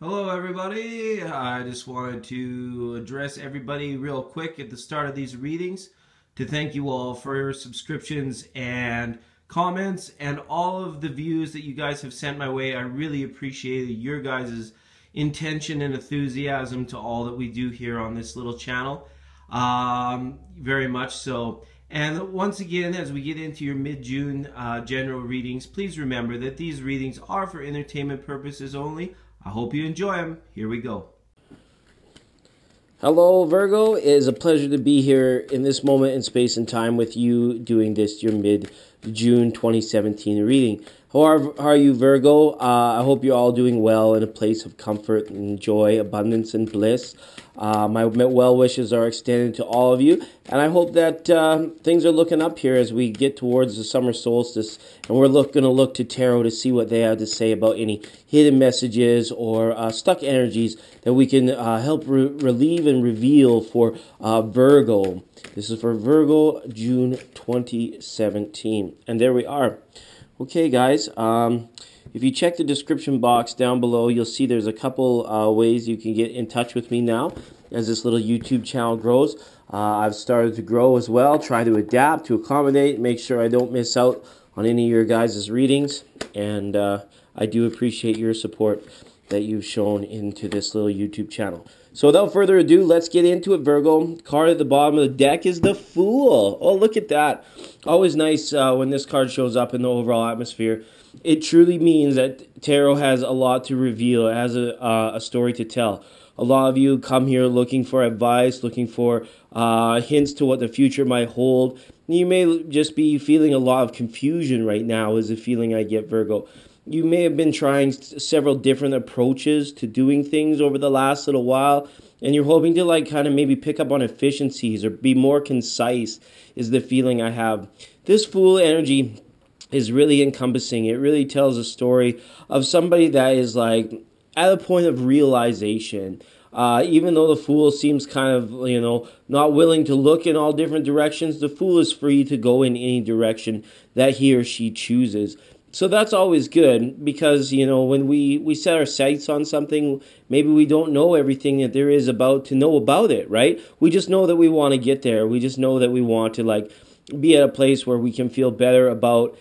Hello everybody, I just wanted to address everybody real quick at the start of these readings to thank you all for your subscriptions and comments and all of the views that you guys have sent my way. I really appreciate your guys' intention and enthusiasm to all that we do here on this little channel. Very much so. And once again, as we get into your mid-June general readings, please remember that these readings are for entertainment purposes only. I hope you enjoy them. Here we go. Hello, Virgo. It is a pleasure to be here in this moment in space and time with you doing this, your mid-June 2017 reading. How are you, Virgo? I hope you're all doing well in a place of comfort and joy, abundance and bliss. My well wishes are extended to all of you, and I hope that things are looking up here as we get towards the summer solstice, and we're going to look to tarot to see what they have to say about any hidden messages or stuck energies that we can help relieve and reveal for Virgo. This is for Virgo, June 2017, and there we are. Okay, guys, if you check the description box down below, you'll see there's a couple ways you can get in touch with me now as this little YouTube channel grows. I've started to grow as well, try to adapt, to accommodate, make sure I don't miss out on any of your guys' readings. And I do appreciate your support that you've shown into this little YouTube channel. So without further ado, let's get into it, Virgo. Card at the bottom of the deck is the Fool. Oh, look at that. Always nice when this card shows up in the overall atmosphere. It truly means that tarot has a lot to reveal. It has a story to tell. A lot of you come here looking for advice, looking for hints to what the future might hold. You may just be feeling a lot of confusion right now is the feeling I get, Virgo. You may have been trying several different approaches to doing things over the last little while, and you're hoping to kind of maybe pick up on efficiencies or be more concise is the feeling I have. This Fool energy is really encompassing. It really tells a story of somebody that is at a point of realization. Even though the Fool seems kind of, not willing to look in all different directions, the Fool is free to go in any direction that he or she chooses. So that's always good because, when we set our sights on something, maybe we don't know everything that there is to know about it, right? We just know that we want to get there. We just know that we want to be at a place where we can feel better about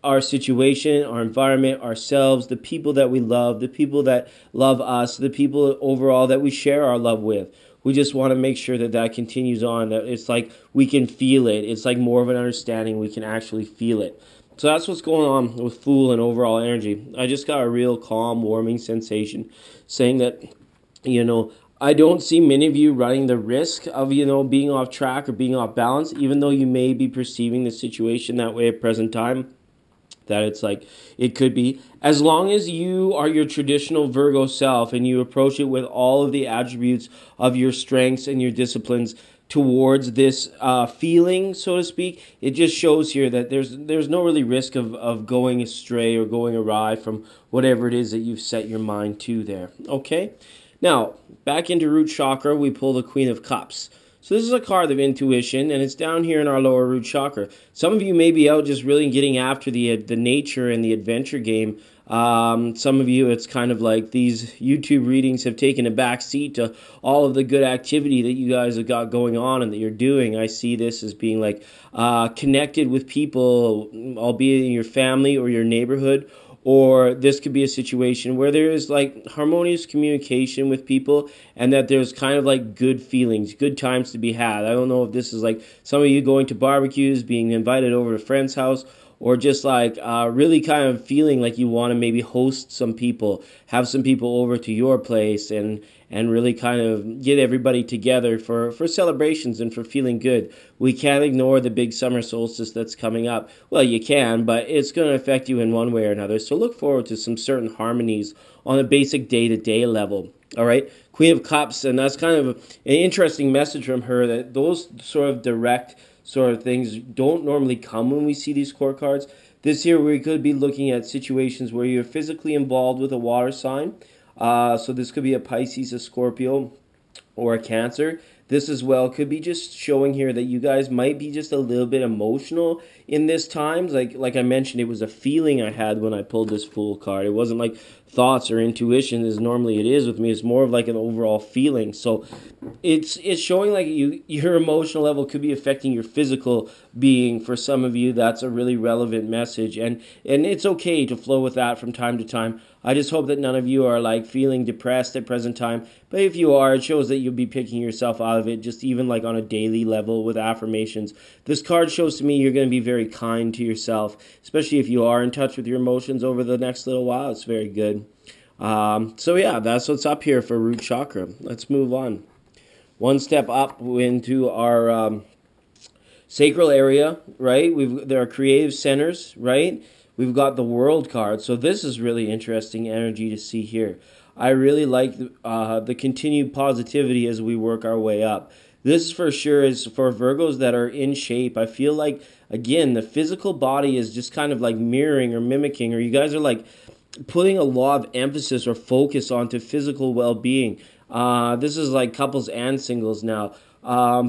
our situation, our environment, ourselves, the people that we love, the people that love us, the people overall that we share our love with. We just want to make sure that that continues on, that it's we can feel it. It's more of an understanding. We can actually feel it. So that's what's going on with Fool and overall energy. I just got a real calm, warming sensation saying that, I don't see many of you running the risk of, being off track or being off balance, even though you may be perceiving the situation that way at present time. That it's it could be. As long as you are your traditional Virgo self and you approach it with all of the attributes of your strengths and your disciplines towards this feeling, so to speak, it just shows here that there's no really risk of going astray or going awry from whatever it is that you've set your mind to there. Okay? Now, back into root chakra, we pull the Queen of Cups. So this is a card of intuition, and it's down here in our lower root chakra. Some of you may be out just really getting after the nature and the adventure game. Some of you, it's kind of like these YouTube readings have taken a back seat to all of the good activity that you guys have got going on and that you're doing. I see this as being connected with people, albeit in your family or your neighborhood. Or this could be a situation where there is harmonious communication with people and that there's kind of good feelings, good times to be had. I don't know if this is some of you going to barbecues, being invited over to a friend's house, or just really kind of feeling like you want to maybe host some people, have some people over to your place and really kind of get everybody together for celebrations and for feeling good. We can't ignore the big summer solstice that's coming up. Well, you can, but it's going to affect you in one way or another. So look forward to some certain harmonies on a basic day-to-day level. All right? Queen of Cups, and that's kind of an interesting message from her that those sort of direct sort of things don't normally come when we see these court cards. This year we could be looking at situations where you're physically involved with a water sign. So this could be a Pisces, a Scorpio, or a Cancer. this as well could be just showing here that you guys might be just a little bit emotional in this time. Like I mentioned, it was a feeling I had when I pulled this Fool card. It wasn't like thoughts or intuition as normally it is with me. It's more of like an overall feeling. So it's showing like your emotional level could be affecting your physical being. For some of you, that's a really relevant message, and it's okay to flow with that from time to time. I just hope that none of you are like feeling depressed at present time. But if you are, it shows that you'll be picking yourself out of it, just even like on a daily level with affirmations. This card shows to me you're going to be very kind to yourself, especially if you are in touch with your emotions over the next little while. It's very good. So yeah, that's what's up here for root chakra. Let's move on. One step up into our sacral area, right? There are creative centers, right? We've got the World card. So this is really interesting energy to see here. I really like the continued positivity as we work our way up. This for sure is for Virgos that are in shape. I feel like, again, the physical body is just kind of like mirroring or mimicking, or you guys are like putting a lot of emphasis or focus onto physical well-being. This is like couples and singles now,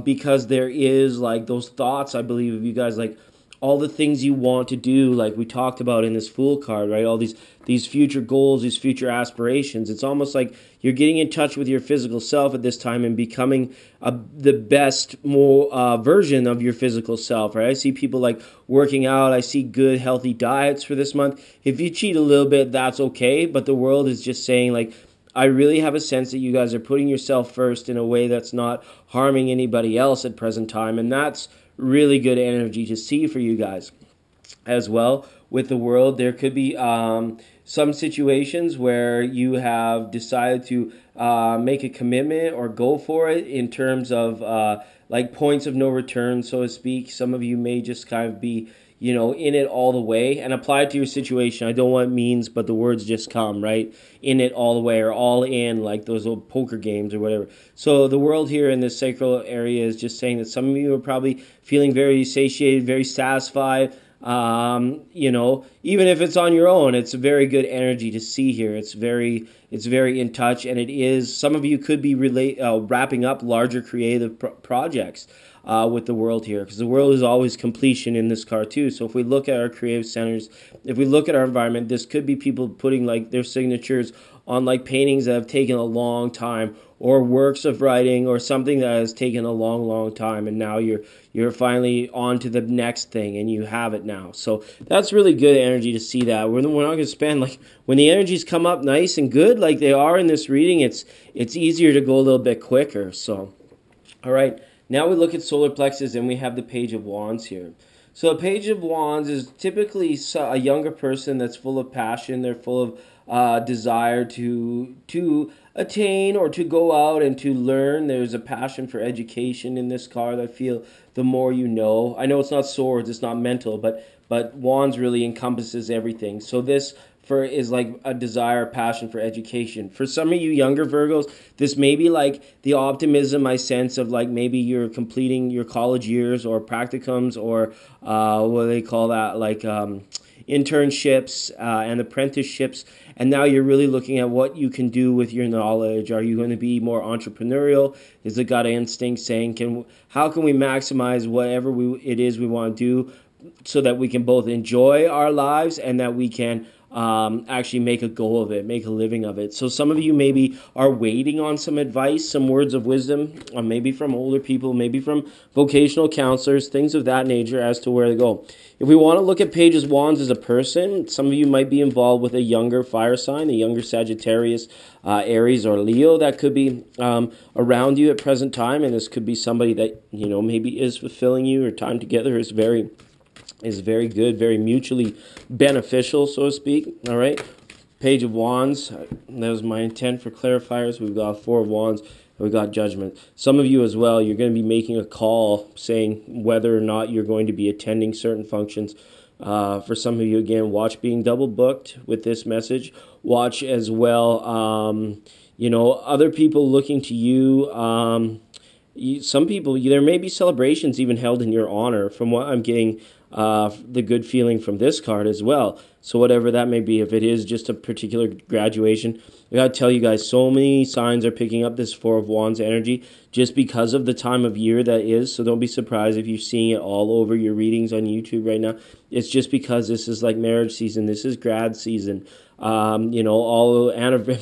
because there is like those thoughts, I believe, of you guys, like all the things you want to do, like we talked about in this Fool card, right? All these future goals, these future aspirations. It's almost like you're getting in touch with your physical self at this time and becoming the best version of your physical self, right? I see people like working out. I see good, healthy diets for this month. If you cheat a little bit, that's okay. But the world is just saying, like, I really have a sense that you guys are putting yourself first in a way that's not harming anybody else at present time. And that's really good energy to see for you guys as well. With the world, there could be some situations where you have decided to make a commitment or go for it in terms of like points of no return, so to speak. Some of you may just kind of be, in it all the way, and apply it to your situation. I don't want means, but the words just come, right? In it all the way, or all in, like those old poker games or whatever. So the world here in this sacral area is just saying that some of you are probably feeling very satiated, very satisfied. Even if it's on your own, it's a very good energy to see here. It's very in touch, and it is, some of you could be wrapping up larger creative projects with the world here, because the world is always completion in this card too. So if we look at our creative centers, if we look at our environment, this could be people putting like their signatures on like paintings that have taken a long time, or works of writing, or something that has taken a long time, and now you're finally on to the next thing and you have it now. So that's really good energy to see that. We're not going to spend, like, when the energies come up nice and good like they are in this reading, it's easier to go a little bit quicker. So all right, now we look at solar plexus, and we have the Page of Wands here. So a Page of Wands is typically a younger person that's full of passion. They're full of desire to attain or to go out and to learn. There's a passion for education in this card. I feel the more you know. I know it's not swords, it's not mental, but wands really encompasses everything. So this is like a desire, passion for education. For some of you younger Virgos, this may be like the optimism I sense of, like, maybe you're completing your college years or practicums, or what do they call that, like internships and apprenticeships, and now you're really looking at what you can do with your knowledge. Are you going to be more entrepreneurial? Is the gut instinct saying, how can we maximize whatever it is we want to do, so that we can both enjoy our lives and that we can actually make a go of it, make a living of it. So some of you maybe are waiting on some advice, some words of wisdom, maybe from older people, maybe from vocational counselors, things of that nature as to where to go. If we want to look at Page of Wands as a person, some of you might be involved with a younger fire sign, a younger Sagittarius, Aries, or Leo that could be around you at present time, and this could be somebody that, maybe is fulfilling you. Your time together is very good, very mutually beneficial, so to speak. All right, Page of Wands. That was my intent for clarifiers. We've got Four of Wands. We've got Judgment. Some of you as well, you're going to be making a call saying whether or not you're going to be attending certain functions. For some of you, again, watch being double booked with this message. Watch as well, other people looking to you. Some people, there may be celebrations even held in your honor. From what I'm getting the good feeling from this card as well. So whatever that may be, if it is just a particular graduation, I gotta tell you guys, so many signs are picking up this Four of Wands energy just because of the time of year that is. So don't be surprised if you're seeing it all over your readings on YouTube right now. It's just because this is like marriage season. This is grad season. All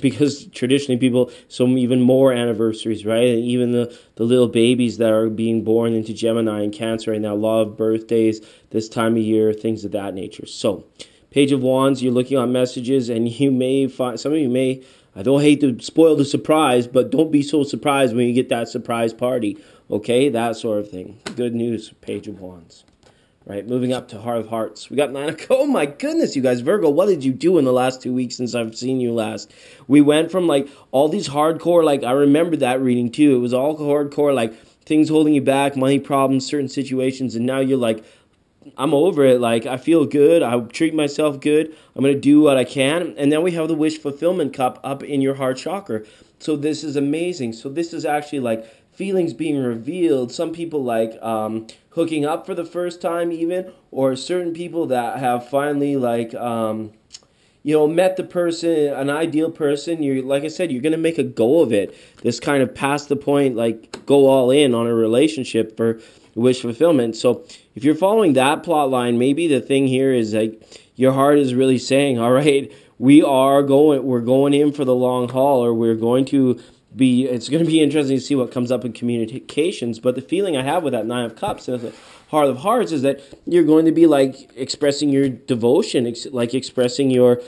because traditionally people, so even more anniversaries, right? And even the little babies that are being born into Gemini and Cancer right now, a lot of birthdays this time of year, things of that nature. So, Page of Wands, you're looking on messages, and you may find, some of you may, I don't hate to spoil the surprise, but don't be so surprised when you get that surprise party, okay? That sort of thing. Good news, Page of Wands. Right, moving up to Heart of Hearts. We got 9 of... Oh my goodness, you guys. Virgo, what did you do in the last 2 weeks since I've seen you last? We went from, like, all these hardcore, like, I remember that reading, too. It was all hardcore, like, things holding you back, money problems, certain situations, and now you're like, I'm over it. Like, I feel good. I treat myself good. I'm going to do what I can. And then we have the Wish Fulfillment Cup up in your heart chakra. So this is amazing. So this is actually, like, feelings being revealed. Some people like hooking up for the first time even, or certain people that have finally like met the person, an ideal person. You're, like I said, you're going to make a go of it. This kind of past the point, like go all in on a relationship for wish fulfillment. So if you're following that plot line, maybe the thing here is like your heart is really saying, all right, we're going in for the long haul, or we're going to be, it's going to be interesting to see what comes up in communications. But the feeling I have with that 9 of Cups and the Heart of Hearts is that you're going to be like expressing your devotion, like expressing your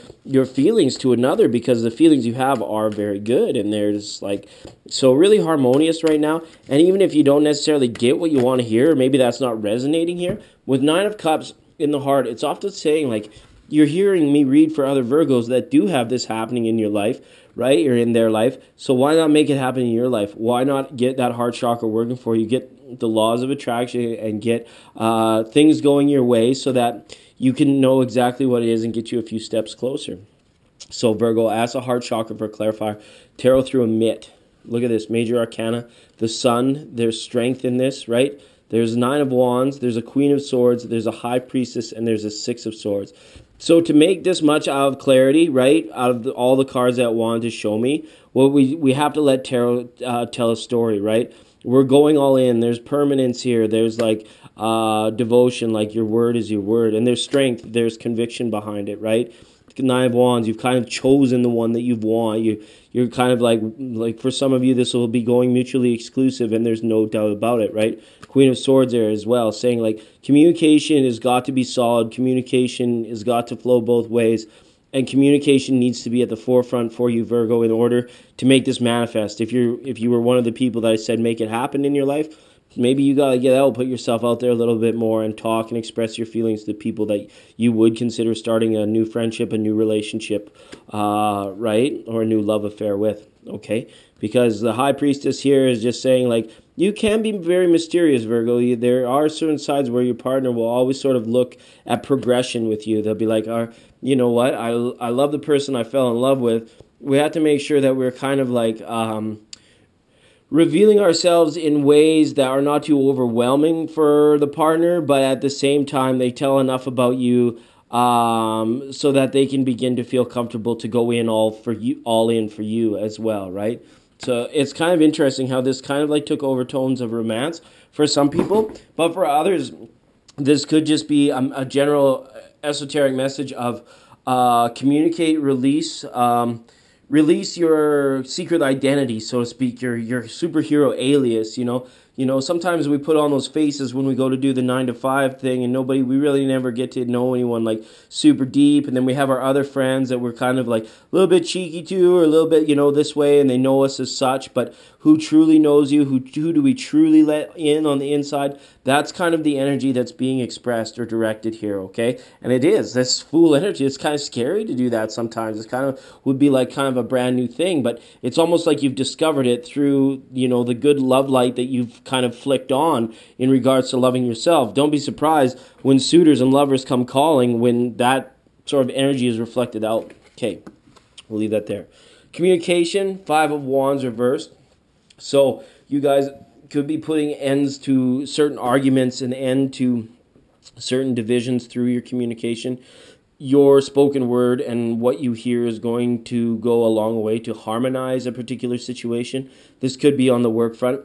feelings to another, because the feelings you have are very good and they're just like so really harmonious right now. And even if you don't necessarily get what you want to hear, or maybe that's not resonating here, with 9 of Cups in the heart, it's often saying like you're hearing me read for other Virgos that do have this happening in your life, right? You're in their life. So why not make it happen in your life? Why not get that heart chakra working for you? Get the laws of attraction and get things going your way so that you can know exactly what it is and get you a few steps closer. So Virgo, ask a heart chakra for a clarifier. Tarot through a mitt. Look at this. Major Arcana. The Sun. There's strength in this, right? There's 9 of Wands. There's a Queen of Swords. There's a High Priestess. And there's a 6 of Swords. So to make this much out of clarity, right, out of all the cards that want to show me, well, we have to let tarot tell a story, right? We're going all in. There's permanence here. There's like devotion, like your word is your word. And there's strength. There's conviction behind it, right? 9 of Wands, you've kind of chosen the one that you've won. You're kind of like for some of you, this will be going mutually exclusive, and there's no doubt about it, right? Queen of Swords there as well, saying like communication has got to be solid. Communication has got to flow both ways. And communication needs to be at the forefront for you, Virgo, in order to make this manifest. If you were one of the people that I said make it happen in your life, maybe you got to get out, put yourself out there a little bit more and talk and express your feelings to people that you would consider starting a new friendship, a new relationship, right? Or a new love affair with, okay? Because the High Priestess here is just saying, like, you can be very mysterious, Virgo. There are certain sides where your partner will always sort of look at progression with you. They'll be like, you know what? I love the person I fell in love with. We have to make sure that we're kind of like revealing ourselves in ways that are not too overwhelming for the partner, but at the same time, they tell enough about you so that they can begin to feel comfortable to go in all in for you as well, right? So it's kind of interesting how this kind of like took overtones of romance for some people, but for others, this could just be a general esoteric message of communicate, release your secret identity, so to speak, your superhero alias, you know, sometimes we put on those faces when we go to do the 9 to 5 thing, and we really never get to know anyone like super deep. And then we have our other friends that we're kind of like a little bit cheeky to, or a little bit, this way, and they know us as such. But who truly knows you? Who do we truly let in on the inside? That's kind of the energy that's being expressed or directed here, okay? And it is. That's full energy. It's kind of scary to do that sometimes. It's kind of would be like kind of a brand new thing, but it's almost like you've discovered it through, the good love light that you've kind of flicked on in regards to loving yourself. Don't be surprised when suitors and lovers come calling when that sort of energy is reflected out. Okay, we'll leave that there. Communication, 5 of Wands reversed. So you guys could be putting ends to certain arguments, an end to certain divisions through your communication. Your spoken word and what you hear is going to go a long way to harmonize a particular situation. This could be on the work front.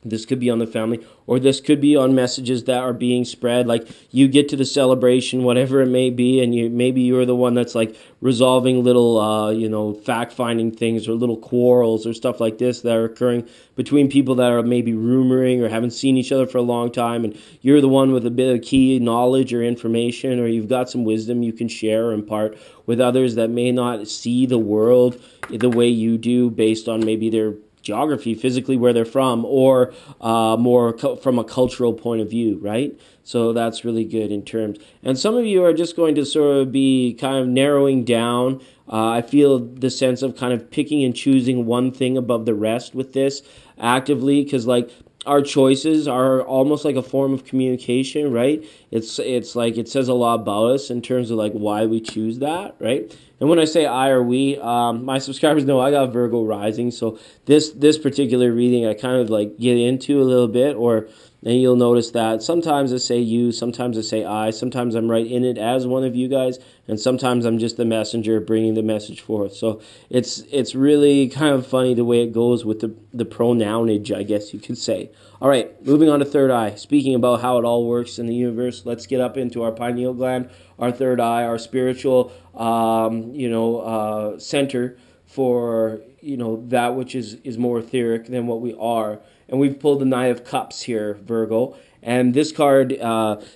This could be on the family, or this could be on messages that are being spread. Like you get to the celebration, whatever it may be, and maybe you're the one that's like resolving little, fact-finding things or little quarrels or stuff like this that are occurring between people that are maybe rumoring or haven't seen each other for a long time, and you're the one with a bit of key knowledge or information, or you've got some wisdom you can share or impart with others that may not see the world the way you do based on maybe their geography, physically where they're from, or from a cultural point of view, right? So that's really good in terms. And some of you are just going to sort of be kind of narrowing down. I feel the sense of kind of picking and choosing one thing above the rest with this actively, because like our choices are almost like a form of communication, right? It's like it says a lot about us in terms of like why we choose that, right? And when I say I or we, my subscribers know I got Virgo rising, so this particular reading I kind of like get into a little bit, and you'll notice that sometimes I say you, sometimes I say I, sometimes I'm right in it as one of you guys, and sometimes I'm just the messenger bringing the message forth. So it's really kind of funny the way it goes with the pronounage, I guess you could say. All right, moving on to third eye. Speaking about how it all works in the universe, let's get up into our pineal gland, our third eye, our spiritual, center for, that which is more etheric than what we are. And we've pulled the Knight of Cups here, Virgo. And this card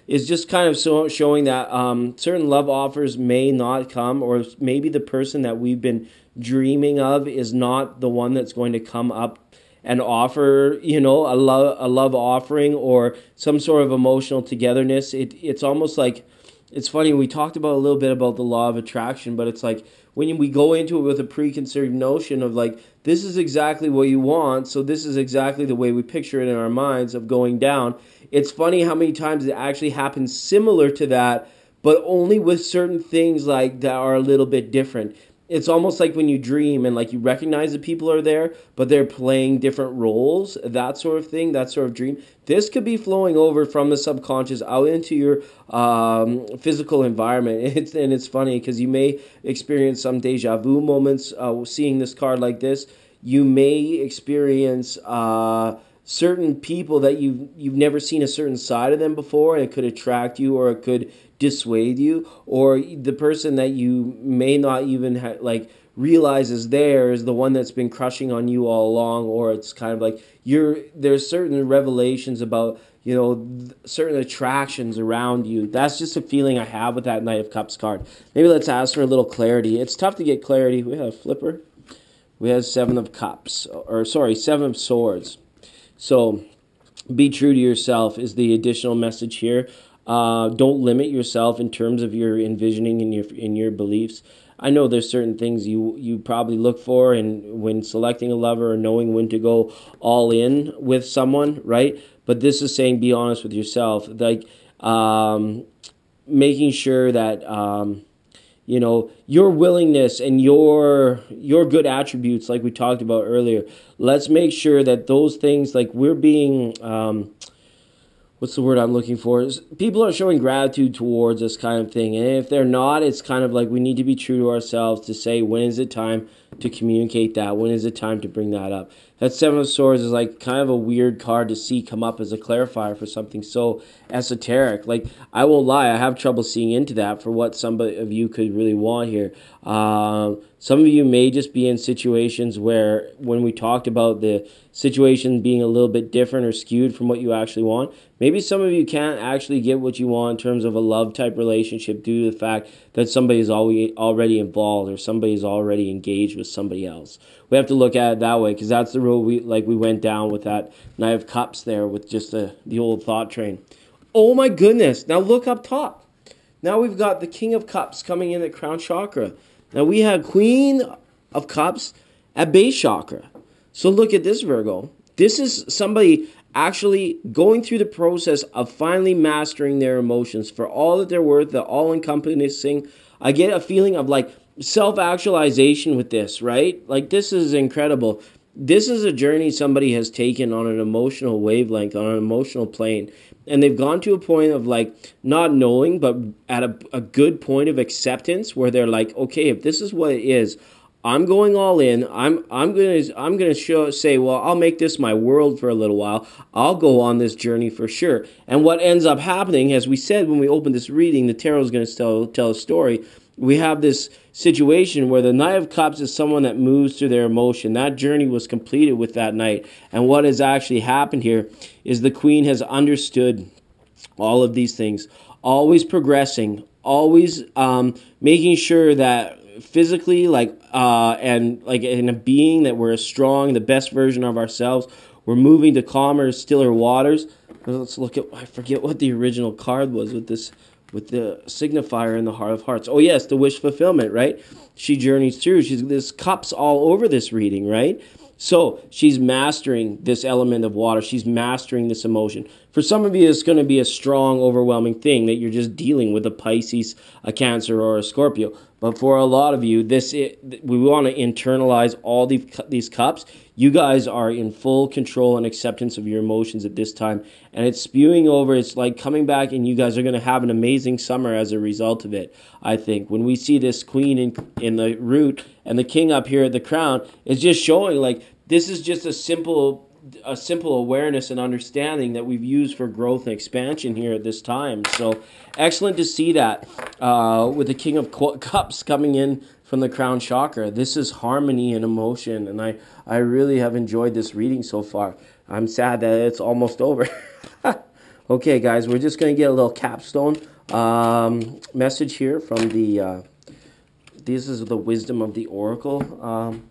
is just kind of showing that certain love offers may not come, or maybe the person that we've been dreaming of is not the one that's going to come up and offer, a love offering or some sort of emotional togetherness. It's almost like, it's funny, we talked about a little bit about the law of attraction, but it's like when we go into it with a preconceived notion of like, this is exactly what you want, so this is exactly the way we picture it in our minds of going down. It's funny how many times it actually happens similar to that, but only with certain things like that are a little bit different. It's almost like when you dream and like you recognize that people are there, but they're playing different roles, that sort of thing, that sort of dream. This could be flowing over from the subconscious out into your physical environment. It's funny because you may experience some deja vu moments seeing this card like this. You may experience certain people that you've never seen a certain side of them before, and it could attract you or it could dissuade you, or the person that you may not even realize is there is the one that's been crushing on you all along, or it's kind of like there's certain revelations about certain attractions around you. That's just a feeling I have with that Knight of Cups card. Maybe let's ask for a little clarity. It's tough to get clarity. We have a flipper. We have Seven of Swords. So be true to yourself is the additional message here. Don't limit yourself in terms of your envisioning and in your beliefs. I know there's certain things you probably look for when selecting a lover or knowing when to go all in with someone, right? But this is saying be honest with yourself, like making sure that your willingness and your good attributes, like we talked about earlier. Let's make sure that those things, like we're being what's the word I'm looking for? Is people are showing gratitude towards us, kind of thing. And if they're not, it's kind of like we need to be true to ourselves to say, when is it time to communicate that? When is it time to bring that up? That Seven of Swords is like kind of a weird card to see come up as a clarifier for something so esoteric. Like, I won't lie, I have trouble seeing into that for what some of you could really want here. Some of you may just be in situations where, when we talked about the situation being a little bit different or skewed from what you actually want, maybe some of you can't actually get what you want in terms of a love type relationship due to the fact that somebody's already involved or somebody's already engaged with somebody else. We have to look at it that way, because that's the road we went down with that Knight of Cups there, with just the old thought train. Oh my goodness! Now look up top. Now we've got the King of Cups coming in at Crown Chakra. Now we have Queen of Cups at Base Chakra. So look at this, Virgo. This is somebody actually going through the process of finally mastering their emotions for all that they're worth, the all-encompassing. I get a feeling of like self-actualization with this, right? Like, this is incredible. this is a journey somebody has taken on an emotional wavelength, on an emotional plane. And they've gone to a point of like not knowing, but at a good point of acceptance where they're like, okay, if this is what it is, I'm going all in. I'm gonna say, well, I'll make this my world for a little while. I'll go on this journey for sure. And what ends up happening, as we said when we opened this reading, the tarot is going to tell a story. We have this situation where the Knight of Cups is someone that moves through their emotion. That journey was completed with that Knight. And what has actually happened here is the Queen has understood all of these things, always progressing, always making sure that physically, and like in a being, that we're strong, the best version of ourselves. We're moving to calmer, stiller waters. Let's look at, I forget what the original card was with this, with the signifier in the Heart of Hearts. Oh yes, the wish fulfillment, right? She journeys through. There's cups all over this reading, right? So she's mastering this element of water. She's mastering this emotion. For some of you, it's going to be a strong, overwhelming thing that you're just dealing with, a Pisces, a Cancer, or a Scorpio. But for a lot of you, we want to internalize all these cups. You guys are in full control and acceptance of your emotions at this time. And it's spewing over. It's like coming back, and you guys are going to have an amazing summer as a result of it, I think. When we see this Queen in the root and the King up here at the crown, it's just showing like this is just a simple awareness and understanding that we've used for growth and expansion here at this time. So excellent to see that with the King of Cups coming in from the crown chakra. This is harmony and emotion, and I really have enjoyed this reading so far. I'm sad that it's almost over. Okay, guys, we're just going to get a little capstone message here from the this is the Wisdom of the Oracle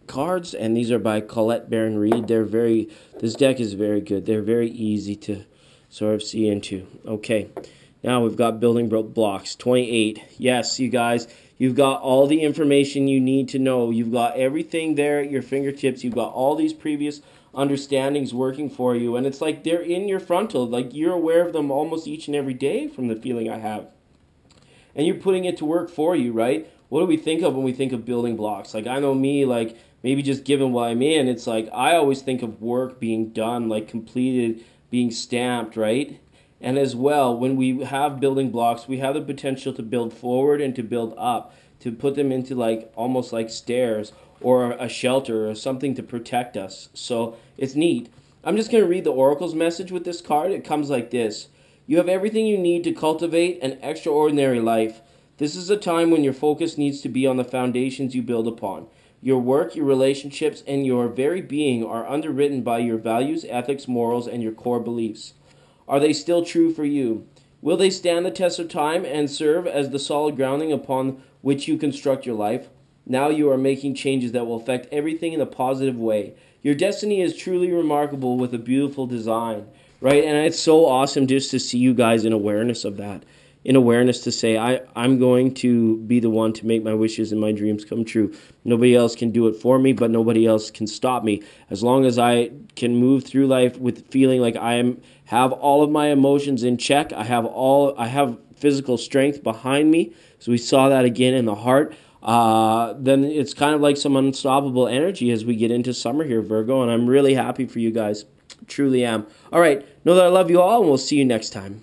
cards, and these are by Colette Baron Reed. This deck is very good. They're very easy to sort of see into. Okay, now we've got building blocks 28. Yes, you guys, you've got all the information you need to know. You've got everything there at your fingertips. You've got all these previous understandings working for you, and it's like they're in your frontal. Like you're aware of them almost each and every day, from the feeling I have, and you're putting it to work for you, right? What do we think of when we think of building blocks? Like I know me, like maybe just given what I'm in, it's like I always think of work being done, like completed, being stamped, right? And as well, when we have building blocks, we have the potential to build forward and to build up, to put them into like almost like stairs or a shelter or something to protect us. So it's neat. I'm just going to read the Oracle's message with this card. It comes like this. You have everything you need to cultivate an extraordinary life. This is a time when your focus needs to be on the foundations you build upon. Your work, your relationships, and your very being are underwritten by your values, ethics, morals, and your core beliefs. Are they still true for you? Will they stand the test of time and serve as the solid grounding upon which you construct your life? Now you are making changes that will affect everything in a positive way. Your destiny is truly remarkable with a beautiful design, right? And it's so awesome just to see you guys in awareness of that. In awareness to say, I'm going to be the one to make my wishes and my dreams come true. Nobody else can do it for me, but nobody else can stop me. As long as I can move through life with feeling like have all of my emotions in check, I have physical strength behind me. So we saw that again in the heart. Then it's kind of like some unstoppable energy as we get into summer here, Virgo, and I'm really happy for you guys. Truly am. All right, know that I love you all, and we'll see you next time.